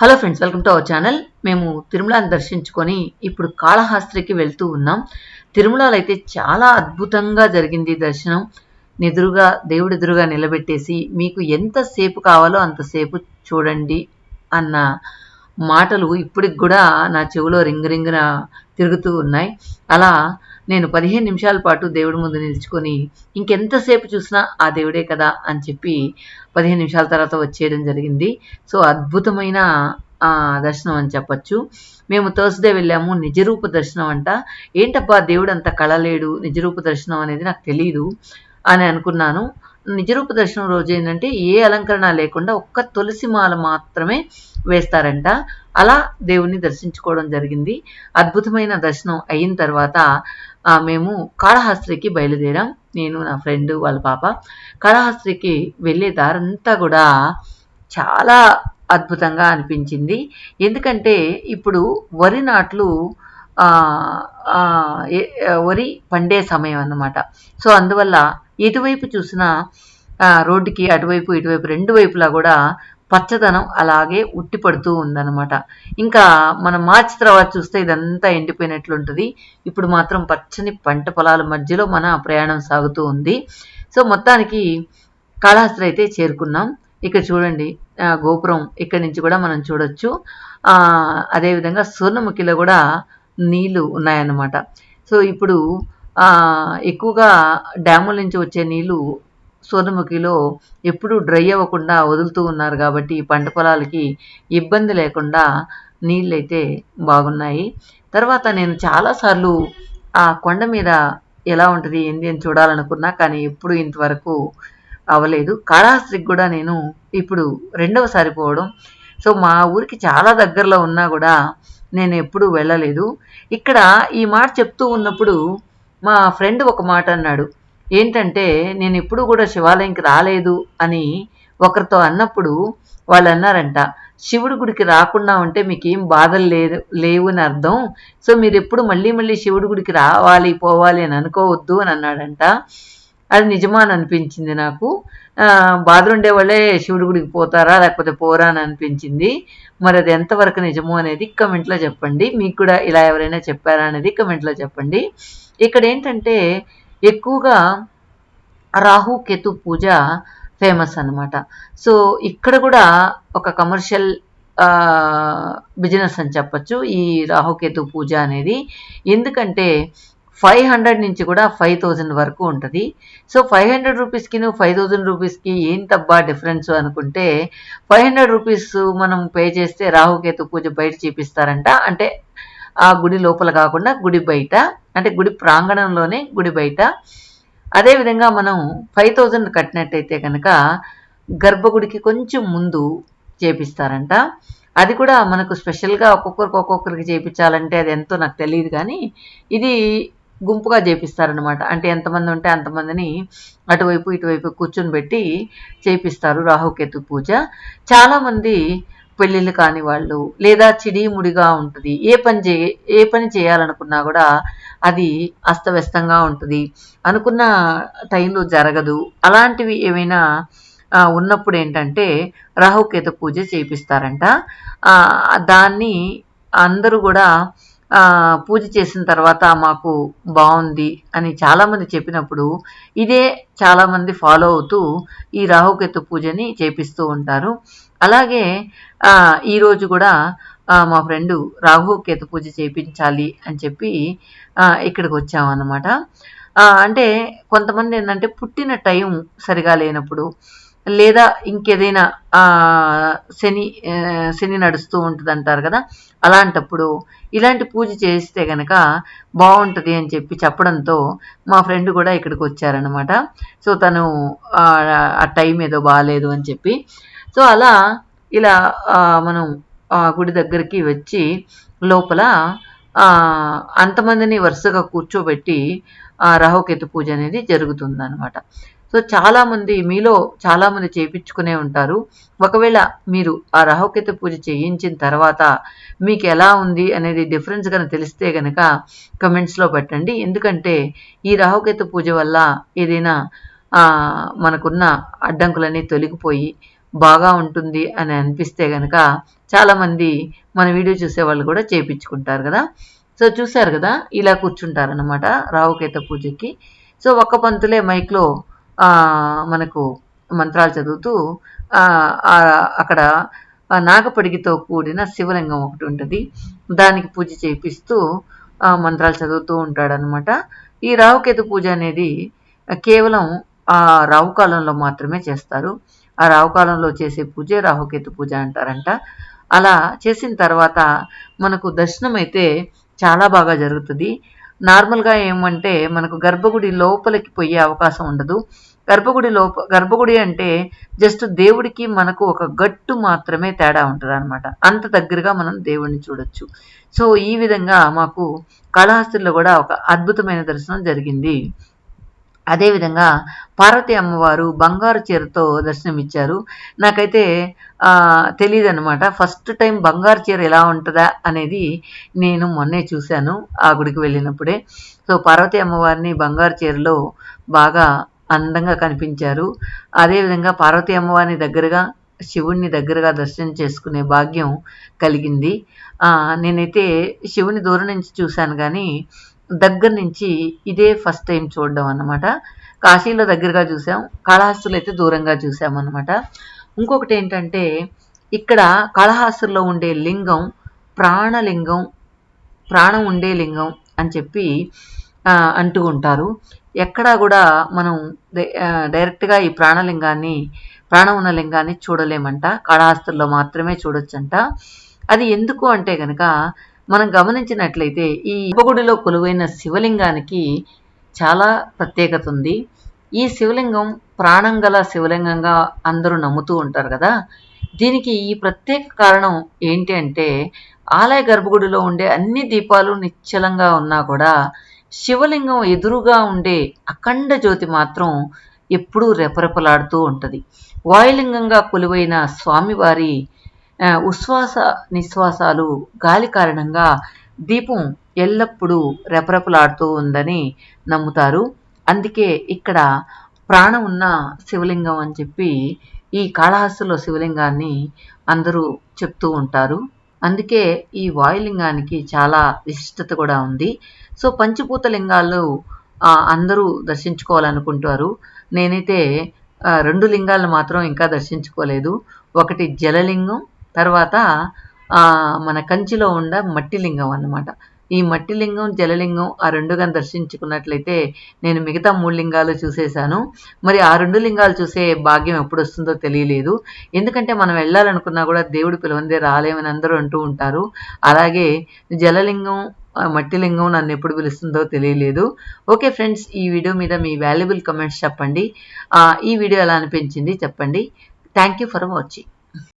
Hello friends, welcome to our channel. మేము తిరుమలని దర్శించుకొని ఇప్పుడు కాళహస్తికి వెళ్తూ ఉన్నాం. తిరుమలలో అయితే చాలా అద్భుతంగా జరిగింది దర్శనం. దేవుడి ఎదురుగా నిలబెట్టేసి మీకు ఎంతసేపు కావాలో అంతసేపు చూడండి అన్న మాటలు ఇప్పటికి కూడా నా చెవిలో రింగున తిరుగుతూ ఉన్నాయి. అలా నేను 15 నిమిషాల పాటు దేవుడి ముందు నిలుచుకొని ఇంకెంతసేపు చూసినా ఆ దేవుడే కదా అని చెప్పి 15 నిమిషాల తర్వాత వచ్చేయడం జరిగింది. సో అద్భుతమైన దర్శనం అని చెప్పచ్చు. మేము థర్స్‌డే వెళ్ళాము. నిజరూప దర్శనం అంట. ఏంటబ్బా దేవుడు అంత కళలేడు, నిజరూప దర్శనం అనేది నాకు తెలీదు అని అనుకున్నాను. నిజరూప దర్శనం రోజు ఏంటంటే ఏ అలంకరణ లేకుండా ఒక్క తులసి మాల మాత్రమే వేస్తారంట. అలా దేవుణ్ణి దర్శించుకోవడం జరిగింది. అద్భుతమైన దర్శనం అయిన తర్వాత మేము కాళహస్తికి బయలుదేరాం. నేను, నా ఫ్రెండ్, వాళ్ళ పాప. కాళహస్తికి వెళ్ళే దారంతా కూడా చాలా అద్భుతంగా అనిపించింది. ఎందుకంటే ఇప్పుడు వరి నాట్లు వరి పండే సమయం అన్నమాట. సో అందువల్ల ఎటువైపు చూసినా రోడ్డుకి అటువైపు ఇటువైపు రెండు వైపులా కూడా పచ్చదనం అలాగే ఉట్టి పడుతూ ఉందన్నమాట. ఇంకా మనం మార్చి తర్వాత చూస్తే ఇదంతా ఎండిపోయినట్లుంటుంది. ఇప్పుడు మాత్రం పచ్చని పంట పొలాల మధ్యలో మన ప్రయాణం సాగుతూ ఉంది. సో మొత్తానికి కాళహస్తి అయితే చేరుకున్నాం. ఇక్కడ చూడండి, గోపురం ఇక్కడి నుంచి కూడా మనం చూడొచ్చు. అదేవిధంగా స్వర్ణముఖిలో కూడా నీళ్లు ఉన్నాయన్నమాట. సో ఇప్పుడు ఎక్కువగా డ్యాముల నుంచి వచ్చే నీళ్లు స్వర్ణముఖిలో ఎప్పుడూ డ్రై అవ్వకుండా వదులుతూ ఉన్నారు కాబట్టి పంట పొలాలకి ఇబ్బంది లేకుండా నీళ్ళైతే బాగున్నాయి. తర్వాత నేను చాలాసార్లు ఆ కొండ మీద ఎలా ఉంటుంది ఏంది అని చూడాలనుకున్నా, కానీ ఎప్పుడు ఇంతవరకు అవ్వలేదు. కాళహస్తికి కూడా నేను ఇప్పుడు రెండవసారి పోవడం. సో మా ఊరికి చాలా దగ్గరలో ఉన్నా కూడా నేను ఎప్పుడూ వెళ్ళలేదు. ఇక్కడ ఈ మాట చెప్తూ ఉన్నప్పుడు మా ఫ్రెండ్ ఒక మాట అన్నాడు. ఏంటంటే నేను ఎప్పుడు కూడా శివాలయంకి రాలేదు అని ఒకరితో అన్నప్పుడు వాళ్ళు అన్నారంట, శివుడి గుడికి రాకుండా ఉంటే మీకేం బాధలు లేవు అని అర్థం. సో మీరు ఎప్పుడు మళ్ళీ మళ్ళీ శివుడి గుడికి రావాలి పోవాలి అని అనుకోవద్దు అని అన్నాడంట. అది నిజమా అని అనిపించింది నాకు. బాధలు ఉండేవాళ్ళే శివుడి గుడికి పోతారా లేకపోతే పోరా అని అనిపించింది. మరి అది ఎంతవరకు నిజమో అనేది కమెంట్లో చెప్పండి. మీకు కూడా ఇలా ఎవరైనా చెప్పారా అనేది కమెంట్లో చెప్పండి. ఇక్కడ ఏంటంటే ఎక్కువగా రాహు కేతు పూజ ఫేమస్ అన్నమాట. సో ఇక్కడ కూడా ఒక కమర్షియల్ బిజినెస్ అని చెప్పచ్చు ఈ రాహుకేతు పూజ అనేది. ఎందుకంటే 500 నుంచి కూడా 5000 వరకు ఉంటుంది. సో 500 రూపీస్కి 5000 రూపీస్కి ఏంటబ్బా డిఫరెన్స్ అనుకుంటే, 500 రూపీస్ మనం పే చేస్తే రాహుకేతు పూజ బయట చేపిస్తారంట. అంటే ఆ గుడి లోపల కాకుండా గుడి బయట, అంటే గుడి ప్రాంగణంలోనే గుడి బయట. అదేవిధంగా మనం 5000 కట్టినట్టయితే కనుక గర్భగుడికి కొంచెం ముందు చేపిస్తారంట. అది కూడా మనకు స్పెషల్గా ఒక్కొక్కరికి చేయించాలంటే అది ఎంతో నాకు తెలియదు, కానీ ఇది గుంపుగా చేపిస్తారనమాట. అంటే ఎంతమంది ఉంటే అంతమందిని అటువైపు ఇటువైపు కూర్చొని పెట్టి చేపిస్తారు రాహుకేతు పూజ. చాలామంది పెళ్ళిళ్ళు కాని వాళ్ళు లేదా చిడిముడిగా ఉంటుంది, ఏ పని చేయాలనుకున్నా కూడా అది అస్తవ్యస్తంగా ఉంటుంది, అనుకున్న టైంలో జరగదు. అలాంటివి ఏమైనా ఉన్నప్పుడు ఏంటంటే రాహుకేతు పూజ చేపిస్తారంట. దాన్ని అందరూ కూడా పూజ చేసిన తర్వాత మాకు బాగుంది అని చాలామంది చెప్పినప్పుడు ఇదే చాలామంది ఫాలో అవుతూ ఈ రాహుకేతు పూజని చేపిస్తూ ఉంటారు. అలాగే ఈరోజు కూడా మా ఫ్రెండు రాహుకేతు పూజ చేయించాలి అని చెప్పి ఇక్కడికి వచ్చామన్నమాట. అంటే కొంతమంది ఏంటంటే పుట్టిన టైం సరిగా లేనప్పుడు లేదా ఇంకేదైనా శని నడుస్తూ ఉంటుంది అంటారు కదా, అలాంటప్పుడు ఇలాంటి పూజ చేస్తే కనుక బాగుంటుంది అని చెప్పి చెప్పడంతో మా ఫ్రెండ్ కూడా ఇక్కడికి వచ్చారనమాట. సో తను ఆ టైం ఏదో బాగాలేదు అని చెప్పి, సో అలా ఇలా మనం గుడి దగ్గరికి వచ్చి లోపల అంతమందిని వరుసగా కూర్చోబెట్టి రాహుకేతు పూజ అనేది జరుగుతుందన్నమాట. సో చాలామంది మీలో చాలామంది చేయించుకునే ఉంటారు. ఒకవేళ మీరు ఆ రాహుకేతు పూజ చేయించిన తర్వాత మీకు ఎలా ఉంది అనేది డిఫరెన్స్ కనుక తెలిస్తే కనుక కమెంట్స్లో పెట్టండి. ఎందుకంటే ఈ రాహుకేతు పూజ వల్ల ఏదైనా మనకున్న అడ్డంకులన్నీ తొలగిపోయి బాగా ఉంటుంది అని అనిపిస్తే గనక చాలామంది మన వీడియో చూసేవాళ్ళు కూడా చేయించుకుంటారు కదా. సో చూశారు కదా, ఇలా కూర్చుంటారనమాట రాహుకేతు పూజకి. సో ఒక్క పంతులే మైక్లో మనకు మంత్రాలు చదువుతూ అక్కడ నాగపడిగితో కూడిన శివలింగం ఒకటి ఉంటుంది, దానికి పూజ చేపిస్తూ మంత్రాలు చదువుతూ ఉంటాడనమాట. ఈ రాహుకేతు పూజ అనేది కేవలం ఆ రాహుకాలంలో మాత్రమే చేస్తారు. ఆ రాహుకాలంలో చేసే పూజే రాహుకేతు పూజ అంటారంట. అలా చేసిన తర్వాత మనకు దర్శనం అయితే చాలా బాగా జరుగుతుంది. నార్మల్గా ఏమంటే మనకు గర్భగుడి లోపలికి పోయే అవకాశం ఉండదు. గర్భగుడి అంటే జస్ట్ దేవుడికి మనకు ఒక గట్టు మాత్రమే తేడా ఉంటుంది అనమాట. అంత దగ్గరగా మనం దేవుడిని చూడొచ్చు. సో ఈ విధంగా మాకు కాళహస్తిలో కూడా ఒక అద్భుతమైన దర్శనం జరిగింది. అదేవిధంగా పార్వతీ అమ్మవారు బంగారు చీరతో దర్శనమిచ్చారు. నాకైతే తెలియదు అనమాట. ఫస్ట్ టైం బంగారు చీర ఎలా ఉంటుందా అనేది నేను మొన్నే చూశాను ఆ గుడికి వెళ్ళినప్పుడే. సో పార్వతీ అమ్మవారిని బంగారు చీరలో బాగా అందంగా కనిపించారు. అదేవిధంగా పార్వతీ అమ్మవారిని దగ్గరగా, శివుణ్ణి దగ్గరగా దర్శనం చేసుకునే భాగ్యం కలిగింది. నేనైతే శివుని దూరం నుంచి చూశాను కానీ దగ్గర నుంచి ఇదే ఫస్ట్ టైం చూడడం అన్నమాట. కాశీలో దగ్గరగా చూసాం, కాళహస్తిలో అయితే దూరంగా చూసామన్నమాట. ఇంకొకటి ఏంటంటే ఇక్కడ కాళహస్తిలో ఉండే లింగం ప్రాణలింగం, ప్రాణం ఉండే లింగం అని చెప్పి అంటూ ఉంటారు. ఎక్కడా కూడా మనం డైరెక్ట్గా ఈ ప్రాణం ఉన్న లింగాన్ని చూడలేమంట, కాళహస్తిలో మాత్రమే చూడొచ్చంట. అది ఎందుకు అంటే కనుక మనం గమనించినట్లయితే ఈ గర్భగుడిలో కొలువైన శివలింగానికి చాలా ప్రత్యేకత ఉంది. ఈ శివలింగం ప్రాణం గల శివలింగంగా అందరూ నమ్ముతూ ఉంటారు కదా. దీనికి ఈ ప్రత్యేక కారణం ఏంటి అంటే ఆలయ గర్భగుడిలో ఉండే అన్ని దీపాలు నిశ్చలంగా ఉన్నా కూడా శివలింగం ఎదురుగా ఉండే అఖండ జ్యోతి మాత్రం ఎప్పుడూ రెపరెపలాడుతూ ఉంటుంది. వాయులింగంగా కొలువైన స్వామివారి ఉశ్వాస నిశ్వాసాలు గాలి కారణంగా దీపం ఎల్లప్పుడూ రెపరెపలాడుతూ ఉందని నమ్ముతారు. అందుకే ఇక్కడ ప్రాణం ఉన్న శివలింగం అని చెప్పి ఈ కాళహస్తిలో శివలింగాన్ని అందరూ చెప్తూ ఉంటారు. అందుకే ఈ వాయులింగానికి చాలా విశిష్టత కూడా ఉంది. సో పంచభూత లింగాలు అందరూ దర్శించుకోవాలనుకుంటారు. నేనైతే 2 లింగాలను మాత్రం ఇంకా దర్శించుకోలేదు. ఒకటి జలలింగం, తర్వాత మన కంచిలో ఉన్న మట్టి లింగం అన్నమాట. ఈ మట్టి లింగం, జలలింగం ఆ 2 గాని దర్శించుకున్నట్లయితే నేను మిగతా 3 లింగాలు చూసేశాను. మరి ఆ 2 లింగాలు చూసే భాగ్యం ఎప్పుడు వస్తుందో తెలియలేదు. ఎందుకంటే మనం వెళ్ళాలనుకున్నా కూడా దేవుడు పిలవందే రాలేమని అందరూ అంటూ ఉంటారు. అలాగే జలలింగం, మట్టి లింగం నన్ను ఎప్పుడు పిలుస్తుందో తెలియలేదు. ఓకే ఫ్రెండ్స్, ఈ వీడియో మీద మీ వాల్యుబుల్ కమెంట్స్ చెప్పండి. ఈ వీడియో ఎలా అనిపించింది చెప్పండి. Thank you for watching.